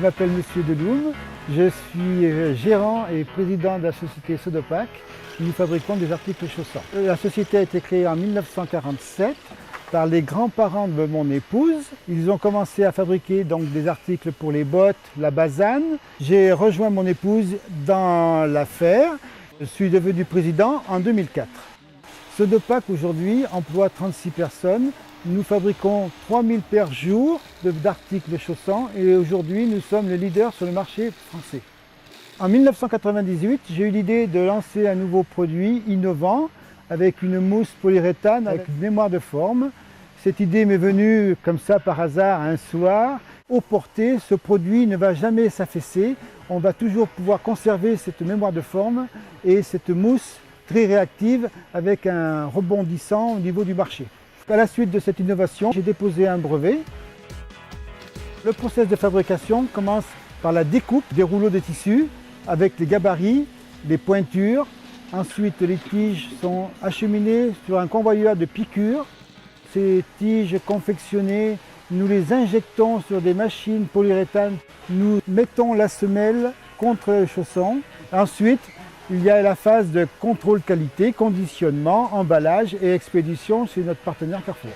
Je m'appelle Monsieur Deloum, je suis gérant et président de la société Sodopac. Nous fabriquons des articles chaussants. La société a été créée en 1947 par les grands-parents de mon épouse. Ils ont commencé à fabriquer donc des articles pour les bottes, la basane. J'ai rejoint mon épouse dans l'affaire. Je suis devenu président en 2004. Sodopac aujourd'hui emploie 36 personnes. Nous fabriquons 3000 paires jour d'articles chaussants et aujourd'hui nous sommes le leader sur le marché français. En 1998, j'ai eu l'idée de lancer un nouveau produit innovant avec une mousse polyuréthane avec une mémoire de forme. Cette idée m'est venue comme ça par hasard un soir. Au porté, ce produit ne va jamais s'affaisser. On va toujours pouvoir conserver cette mémoire de forme et cette mousse très réactive avec un rebondissant au niveau du marché. À la suite de cette innovation, j'ai déposé un brevet. Le process de fabrication commence par la découpe des rouleaux de tissu avec les gabarits, les pointures. Ensuite, les tiges sont acheminées sur un convoyeur de piqûres. Ces tiges confectionnées, nous les injectons sur des machines polyuréthane. Nous mettons la semelle contre le chausson. Ensuite, il y a la phase de contrôle qualité, conditionnement, emballage et expédition chez notre partenaire Carrefour.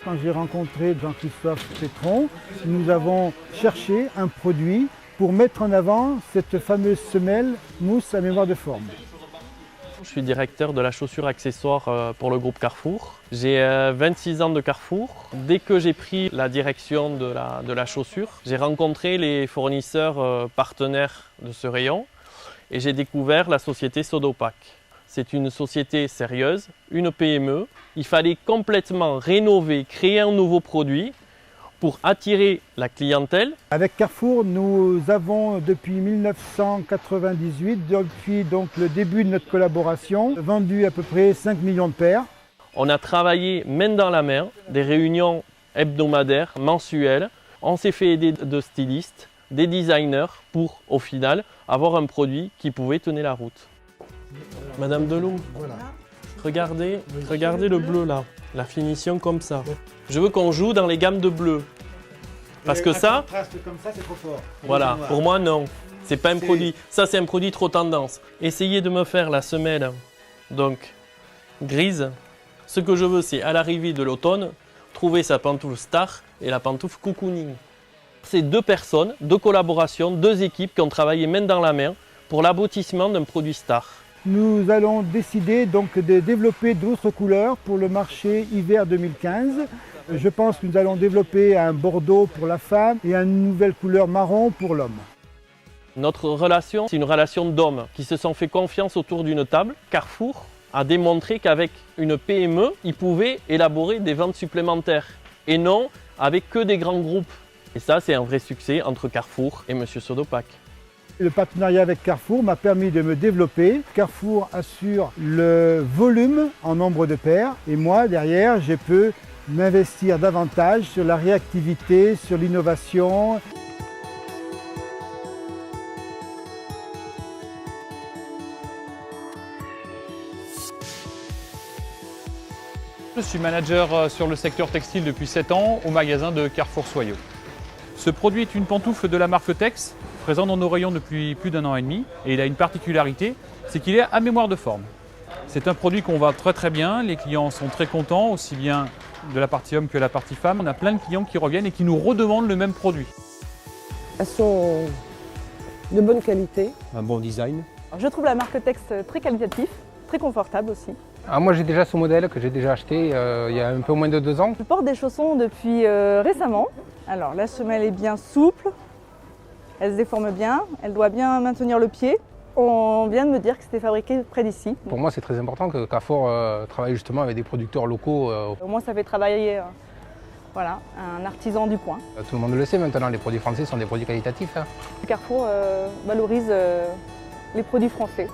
Quand j'ai rencontré Jean-Christophe Pétron, nous avons cherché un produit pour mettre en avant cette fameuse semelle mousse à mémoire de forme. Je suis directeur de la chaussure accessoire pour le groupe Carrefour. J'ai 26 ans de Carrefour. Dès que j'ai pris la direction de la chaussure, j'ai rencontré les fournisseurs partenaires de ce rayon et j'ai découvert la société Sodopac. C'est une société sérieuse, une PME. Il fallait complètement rénover, créer un nouveau produit pour attirer la clientèle. Avec Carrefour, nous avons depuis 1998, depuis donc le début de notre collaboration, vendu à peu près 5 millions de paires. On a travaillé main dans la main, des réunions hebdomadaires, mensuelles. On s'est fait aider de stylistes, des designers pour, au final, avoir un produit qui pouvait tenir la route. Madame Deloum, voilà. Regardez le bleu là, la finition comme ça. Je veux qu'on joue dans les gammes de bleu. Parce que ça, comme ça, c'est trop fort. Voilà, pour moi non. C'est pas un produit. Ça c'est un produit trop tendance. Essayez de me faire la semelle donc grise. Ce que je veux, c'est à l'arrivée de l'automne, trouver sa pantoufle star et la pantoufle cocooning. C'est deux personnes, deux collaborations, deux équipes qui ont travaillé main dans la main pour l'aboutissement d'un produit star. Nous allons décider donc de développer d'autres couleurs pour le marché hiver 2015. Je pense que nous allons développer un bordeaux pour la femme et une nouvelle couleur marron pour l'homme. Notre relation, c'est une relation d'hommes qui se sont fait confiance autour d'une table. Carrefour a démontré qu'avec une PME, ils pouvaient élaborer des ventes supplémentaires et non avec que des grands groupes. Et ça, c'est un vrai succès entre Carrefour et Monsieur Sodopac. Le partenariat avec Carrefour m'a permis de me développer. Carrefour assure le volume en nombre de paires et moi, derrière, je peux m'investir davantage sur la réactivité, sur l'innovation. Je suis manager sur le secteur textile depuis 7 ans au magasin de Carrefour Soyaux. Ce produit est une pantoufle de la marque Tex, présent dans nos rayons depuis plus d'1 an et demi. Et il a une particularité, c'est qu'il est à mémoire de forme. C'est un produit qu'on vend très bien, les clients sont très contents, aussi bien de la partie homme que la partie femme. On a plein de clients qui reviennent et qui nous redemandent le même produit. Elles sont de bonne qualité. Un bon design. Je trouve la marque Tex très qualitative, très confortable aussi. Moi j'ai déjà ce modèle que j'ai déjà acheté il y a un peu moins de 2 ans. Je porte des chaussons depuis récemment. Alors la semelle est bien souple, elle se déforme bien, elle doit bien maintenir le pied. On vient de me dire que c'était fabriqué près d'ici. Pour moi c'est très important que Carrefour travaille justement avec des producteurs locaux. Au moins ça fait travailler voilà, un artisan du coin. Tout le monde le sait maintenant, les produits français sont des produits qualitatifs. Carrefour valorise les produits français.